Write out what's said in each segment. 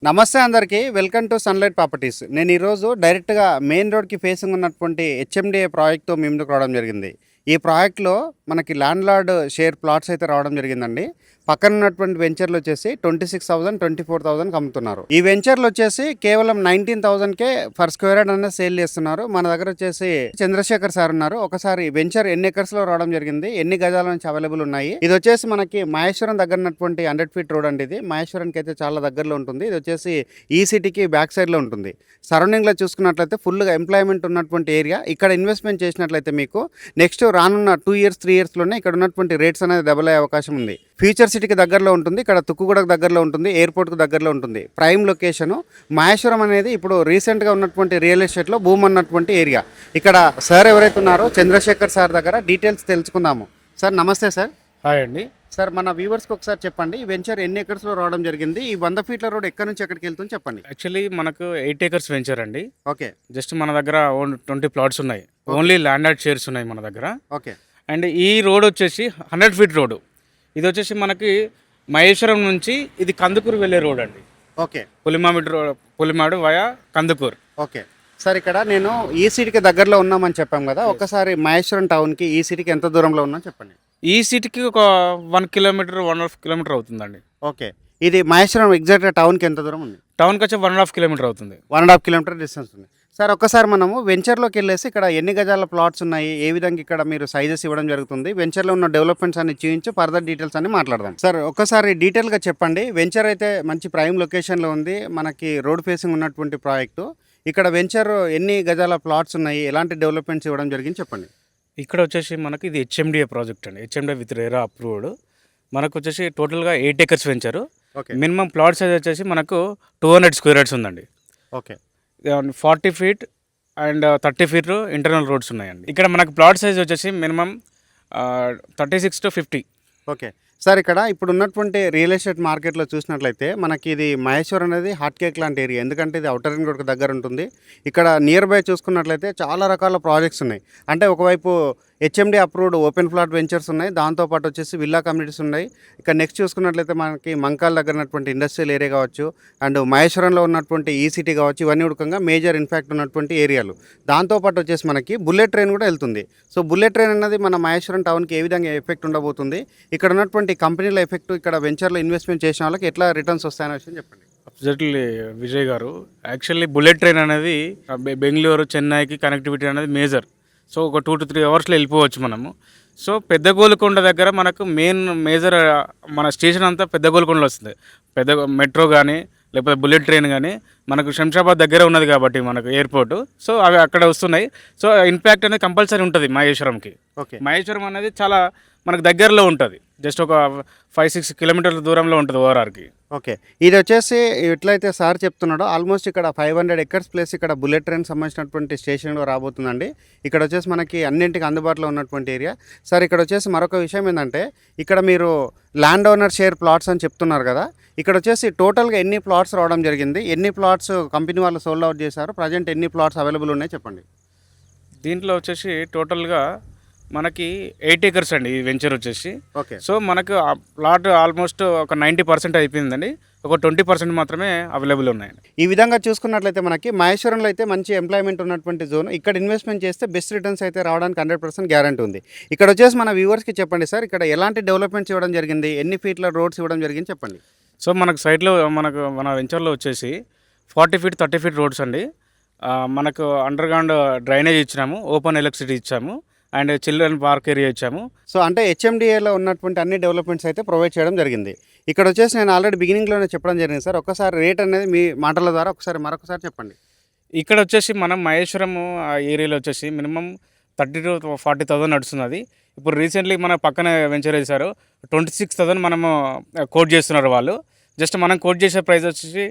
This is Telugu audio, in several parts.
నమస్తే అందరికీ. Welcome to sunlight properties. నేను ఈరోజు డైరెక్ట్‌గా మెయిన్ రోడ్‌కి ఫేసింగ్ ఉన్నటువంటి హెచ్ఎండిఏ ప్రాజెక్ట్‌తో మీ ముందుకు రావడం జరిగింది. ఈ ప్రాజెక్ట్‌లో మనకి ల్యాండ్‌లార్డ్ షేర్ ప్లాట్స్ అయితే రావడం జరిగిందండి. పక్కన ఉన్నటువంటి వెంచర్‌లు వచ్చేసి 26,000, 24,000కి అమ్ముతున్నారు. ఈ వెంచర్‌లు వచ్చేసి కేవలం 19,000కే పర్ స్క్వేర్ యార్డ్ అనేది సేల్ చేస్తున్నారు. మన దగ్గర వచ్చేసి చంద్రశేఖర్ సార్ ఉన్నారు. ఒకసారి వెంచర్ ఎన్ని ఎకర్స్‌లో రావడం జరిగింది, ఎన్ని గజాల నుంచి అవైలబుల్ ఉన్నాయి. ఇది వచ్చేసి మనకి మహేశ్వరం దగ్గర ఉన్నటువంటి 100 ఫీట్ రోడ్ అండి. ఇది మహేశ్వరానికి అయితే చాలా దగ్గరలో ఉంటుంది. ఇది వచ్చేసి ఈ సిటీకి బ్యాక్ సైడ్లో ఉంటుంది. సరౌండింగ్లో చూసుకున్నట్లయితే ఫుల్గా ఎంప్లాయ్మెంట్ ఉన్నటువంటి ఏరియా. ఇక్కడ ఇన్వెస్ట్మెంట్ చేసినట్లయితే మీకు నెక్స్ట్ రానున్న 2 ఇయర్స్ 3 ఇయర్స్లోనే ఇక్కడ ఉన్నటువంటి రేట్స్ అనేది డబుల్ అయ్యే అవకాశం ఉంది. ఫ్యూచర్ సిటీకి దగ్గరలో ఉంటుంది. ఇక్కడ తుక్కుగూడకు దగ్గరలో ఉంటుంది. ఎయిర్పోర్ట్కి దగ్గరలో ఉంటుంది. Prime location. మహేశ్వరం అనేది ఇప్పుడు రీసెంట్గా ఉన్నటువంటి రియల్ ఎస్టేట్లో భూమి అన్నటువంటి ఏరియా. ఇక్కడ సార్ ఎవరైతే ఉన్నారో చంద్రశేఖర్ సార్ దగ్గర డీటెయిల్స్ తెలుసుకుందాము. సార్ నమస్తే సార్. హాయ్ అండి. సార్ మన వ్యూవర్స్కి ఒకసారి చెప్పండి, ఈ వెంచర్ ఎన్ని ఎకర్స్లో రావడం జరిగింది, ఈ 100 ఫీట్ల రోడ్ ఎక్కడి నుంచి ఎక్కడికి వెళ్తుంది చెప్పండి. యాక్చువల్లీ మనకు 8 ఏకర్స్ వెంచర్ అండి. ఓకే జస్ట్ మన దగ్గర 20 ప్లాట్స్ ఉన్నాయి. ఓన్లీ ల్యాండ్ యాడ్ షేర్స్ ఉన్నాయి మన దగ్గర. ఓకే అండ్ ఈ రోడ్ వచ్చేసి 100 ఫీట్ రోడ్. ఇది వచ్చేసి మనకి మహేశ్వరం నుంచి ఇది కందుకూరు వెళ్ళే రోడ్ అండి. Okay Pulimadu via Kandukur. Okay sir, ఇక్కడ నేను ఈ సిటీకి దగ్గరలో ఉన్నామని చెప్పాం కదా, ఒకసారి మహేశ్వరం టౌన్కి ఈ సిటీకి ఎంత దూరంలో ఉన్నా చెప్పండి. ఈ సిటీకి ఒక 1 కిలోమీటర్ 1.5 కిలోమీటర్ అవుతుందండి. ఓకే, ఇది మహేశ్వరం ఎగ్జాక్ట్గా టౌన్కి ఎంత దూరం ఉంది? టౌన్కి వచ్చి 1.5 కిలోమీటర్ అవుతుంది. 1.5 కిలోమీటర్ డిస్టెన్స్ ఉంది. సార్ ఒక్కసారి మనము వెంచర్లోకి వెళ్ళేసి ఇక్కడ ఎన్ని గజాల ప్లాట్స్ ఉన్నాయి, ఏ విధంగా ఇక్కడ మీరు సైజెస్ ఇవ్వడం జరుగుతుంది, వెంచర్లో ఉన్న డెవలప్మెంట్స్ అన్ని చూపించి ఫర్దర్ డీటెయిల్స్ అన్ని మాట్లాడదాం. సార్ ఒక్కసారి డీటెయిల్గా చెప్పండి. వెంచర్ అయితే మంచి ప్రైమ్ లొకేషన్లో ఉంది, మనకి రోడ్ ఫేసింగ్ ఉన్నటువంటి ప్రాజెక్టు. ఇక్కడ వెంచర్ ఎన్ని గజాల ప్లాట్స్ ఉన్నాయి, ఎలాంటి డెవలప్మెంట్స్ ఇవ్వడం జరిగింది చెప్పండి. ఇక్కడ వచ్చేసి మనకి ఇది హెచ్ఎండిఏ ప్రాజెక్ట్ అండి. HMDA with RERA approved. మనకు వచ్చేసి టోటల్గా 8 acres venture. Okay minimum plot size వచ్చేసి మనకు 200 స్క్వేర్ యార్డ్స్ ఉందండి. Okay 40 feet and 30 feet internal roads ఉన్నాయండి. ఇక్కడ మనకు ప్లాట్ సైజ్ వచ్చేసి మినిమం 36 to 50. ఓకే సార్, ఇక్కడ ఇప్పుడు ఉన్నటువంటి రియల్ ఎస్టేట్ మార్కెట్లో చూసినట్లయితే మనకి ఇది మహేశ్వరం అనేది హాట్ కేక్ లాంటి ఏరియా. ఎందుకంటే ఇది అవుటర్ రింగ్ రోడ్కి దగ్గర ఉంటుంది. ఇక్కడ నియర్ బై చూసుకున్నట్లయితే చాలా రకాల ప్రాజెక్ట్స్ ఉన్నాయి. అంటే ఒకవైపు HMD approved open plot ventures ఉన్నాయి, దాంతోపాటు వచ్చేసి విల్లా కమ్యూనిటీస్ ఉన్నాయి. ఇక్కడ నెక్స్ట్ చూసుకున్నట్లయితే మనకి మంకాల్ దగ్గర ఉన్నటువంటి ఇండస్ట్రియల్ ఏరియా కావచ్చు, అండ్ మహేశ్వరంలో ఉన్నటువంటి ఈ సిటీ కావచ్చు, ఇవన్నీ ఉడకంగా మేజర్ ఇన్ఫాక్ట్ ఉన్నటువంటి ఏరియాలు. దాంతోపాటు వచ్చేసి మనకి బుల్లెట్ ట్రైన్ కూడా వెళ్తుంది. సో బుల్లెట్ ట్రైన్ అనేది మన మహేశ్వరం టౌన్కి ఏ విధంగా ఎఫెక్ట్ ఉండబోతుంది, ఇక్కడ ఉన్నటువంటి కంపెనీల ఎఫెక్ట్, ఇక్కడ వెంచర్లో ఇన్వెస్ట్మెంట్ చేసిన వాళ్ళకి ఎట్లా రిటర్న్స్ వస్తాయనే విషయం చెప్పండి. అబ్జెక్ట్లీ విజయ్ గారు. యాక్చువల్లీ బుల్లెట్ ట్రైన్ అనేది బెంగళూరు చెన్నైకి కనెక్టివిటీ అనేది మేజర్. సో ఒక 2 to 3 అవర్స్లో వెళ్ళిపోవచ్చు మనము. సో పెద్ద గోల్కొండ దగ్గర మనకు మేజర్ మన స్టేషన్ అంతా పెద్ద గోల్కొండలో వస్తుంది. పెద్ద మెట్రో కానీ లేకపోతే బుల్లెట్ ట్రైన్ కానీ మనకు శంషాబాద్ దగ్గర ఉన్నది కాబట్టి మనకు ఎయిర్పోర్టు. సో అవి అక్కడ వస్తున్నాయి. సో ఇంపాక్ట్ అనేది కంపల్సరీ ఉంటుంది మహేశ్వరంకి. ఓకే మహేశ్వరం అనేది చాలా మనకు దగ్గరలో ఉంటుంది. జస్ట్ ఒక 5-6 కిలోమీటర్ల దూరంలో ఉంటుంది ఓఆర్ఆర్కి. ఓకే, ఇది వచ్చేసి ఎట్లయితే సార్ చెప్తున్నాడో ఆల్మోస్ట్ ఇక్కడ 500 ఎకర్స్ ప్లేస్ ఇక్కడ బుల్లెట్ ట్రైన్ సంబంధించినటువంటి స్టేషన్లో రాబోతుందండి. ఇక్కడ వచ్చేసి మనకి అన్నింటికి అందుబాటులో ఉన్నటువంటి ఏరియా. సార్ ఇక్కడ వచ్చేసి మరొక విషయం ఏంటంటే, ఇక్కడ మీరు ల్యాండ్ ఓనర్ షేర్ ప్లాట్స్ అని చెప్తున్నారు కదా, ఇక్కడ వచ్చేసి టోటల్గా ఎన్ని ప్లాట్స్ రావడం జరిగింది, ఎన్ని ప్లాట్స్ కంపెనీ వాళ్ళు సోల్డ్ అవుట్ చేశారు, ప్రజెంట్ ఎన్ని ప్లాట్స్ అవైలబుల్ ఉన్నాయి చెప్పండి. దీంట్లో వచ్చేసి టోటల్గా మనకి 8 ఏకర్స్ అండి ఈ వెంచర్ వచ్చేసి. ఓకే సో మనకు ఆ ప్లాట్ ఆల్మోస్ట్ ఒక 90% అయిపోయిందండి. ఒక 20% మాత్రమే అవైలబుల్ ఉన్నాయండి. ఈ విధంగా చూసుకున్నట్లయితే మనకి మహేశ్వరంలో అయితే మంచి ఎంప్లాయ్మెంట్ ఉన్నటువంటి జోన్. ఇక్కడ ఇన్వెస్ట్మెంట్ చేస్తే బెస్ట్ రిటర్న్స్ అయితే రావడానికి 100% గ్యారంటీ ఉంది. ఇక్కడ వచ్చేసి మన వ్యూవర్స్కి చెప్పండి సార్, ఇక్కడ ఎలాంటి డెవలప్మెంట్స్ ఇవ్వడం జరిగింది, ఎన్ని ఫీట్ల రోడ్స్ ఇవ్వడం జరిగింది చెప్పండి. సో మనకు సైడ్లో మన వెంచర్లో వచ్చేసి 40 ఫీట్ 30 ఫీట్ రోడ్స్ అండి. మనకు అండర్ గ్రౌండ్ డ్రైనేజ్ ఇచ్చినాము, ఓపెన్ ఎలక్ట్రిసిటీ ఇచ్చాము, అండ్ చిల్డ్రన్ పార్క్ ఏరియా ఇచ్చాము. సో అంటే హెచ్ఎండిఏలో ఉన్నటువంటి అన్ని డెవలప్మెంట్స్ అయితే ప్రొవైడ్ చేయడం జరిగింది. ఇక్కడ వచ్చేసి నేను ఆల్రెడీ బిగినింగ్లోనే చెప్పడం జరిగింది సార్, ఒక్కసారి రేట్ అనేది మీ మాటల ద్వారా మరొకసారి చెప్పండి. ఇక్కడ వచ్చేసి మనం మహేశ్వరం ఆ ఏరియాలో వచ్చేసి మినిమం 30 to 40,000 నడుస్తుంది. ఇప్పుడు రీసెంట్లీ మన పక్కన వెంచర్ వేశారు, 26,000 మనము కోట్ చేస్తున్నారు వాళ్ళు. జస్ట్ మనం కోట్ చేసే ప్రైస్ వచ్చేసి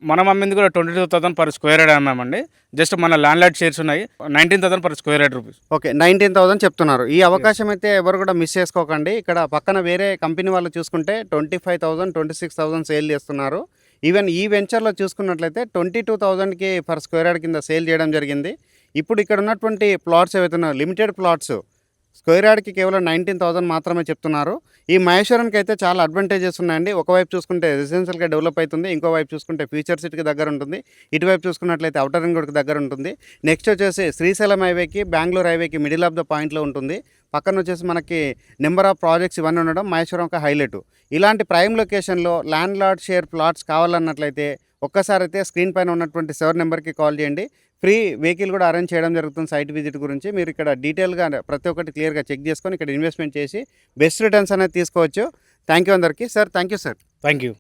మనం అమ్మింది కూడా 22,000 పర్ స్క్వేర్ యార్డ్ అమ్మామండి. జస్ట్ మన ల్యాండ్ షేర్స్ ఉన్నాయి 19,000 per square yard rupees. Okay 19,000 చెప్తున్నారు. ఈ అవకాశం అయితే ఎవరు కూడా మిస్ చేసుకోకండి. ఇక్కడ పక్కన వేరే కంపెనీ వాళ్ళు చూసుకుంటే 25,000 26,000 సేల్ చేస్తున్నారు. ఈవెన్ ఈ వెంచర్లో చూసుకున్నట్లయితే 22,000కి పర్ స్క్వేర్ యార్డ్ కింద సేల్ చేయడం జరిగింది. ఇప్పుడు ఇక్కడ ఉన్నటువంటి ప్లాట్స్ ఏవైతే ఉన్నాయో లిమిటెడ్ ప్లాట్స్. స్క్వేర్ యార్డ్కి కేవలం 19,000 మాత్రమే చెప్తున్నారు. ఈ మహేశ్వరంకి అయితే చాలా అడ్వాంటేజెస్ ఉన్నాయండి. ఒకవైపు చూసుకుంటే రెసిడెన్షియల్గా డెవలప్ అవుతుంది, ఇంకో వైపు చూసుకుంటే ఫ్యూచర్ సిటీకి దగ్గర ఉంటుంది, ఇటువైపు చూసుకున్నట్లయితే ఔటర్ రింగ్ రోడ్కి దగ్గర ఉంటుంది. నెక్స్ట్ వచ్చేసి శ్రీశైలం హైవేకి బెంగళూరు హైవేకి మిడిల్ ఆఫ్ ద పాయింట్లో ఉంటుంది. పక్కన వచ్చేసి మనకి నెంబర్ ఆఫ్ ప్రాజెక్ట్స్ ఇవన్నీ ఉండడం మహేశ్వరం ఒక హైలైట్. ఇలాంటి ప్రైమ్ లొకేషన్లో ల్యాండ్ లార్డ్ షేర్ ప్లాట్స్ కావాలన్నట్లయితే ఒక్కసారి అయితే స్క్రీన్ పైన ఉన్నటువంటి 7 నెంబర్కి కాల్ చేయండి. ఫ్రీ వెహికల్ కూడా అరేంజ్ చేయడం జరుగుతుంది. సైట్ విజిట్ గురించి మీరు ఇక్కడ డీటెయిల్గా ప్రతి ఒక్కటి క్లియర్గా చెక్ చేసుకొని ఇక్కడ ఇన్వెస్ట్మెంట్ చేసి బెస్ట్ రిటర్న్స్ అనేది తీసుకోవచ్చు. థ్యాంక్ యూ అందరికీ. Sir thank you sir. Thank you.